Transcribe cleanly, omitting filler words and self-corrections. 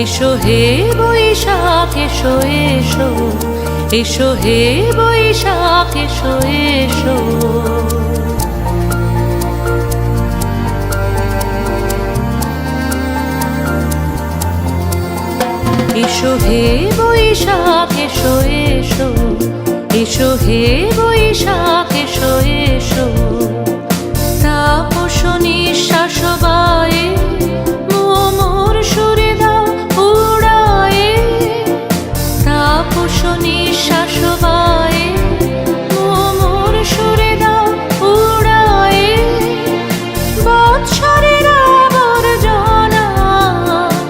এসো হে বৈশাখ এসো এসো, এসো হে বৈশাখ এসো এসো। এসো হে বৈশাখ এসো এসো, এসো হে বৈশাখ এসো এসো। তাপস নিঃশ্বাস বায়ু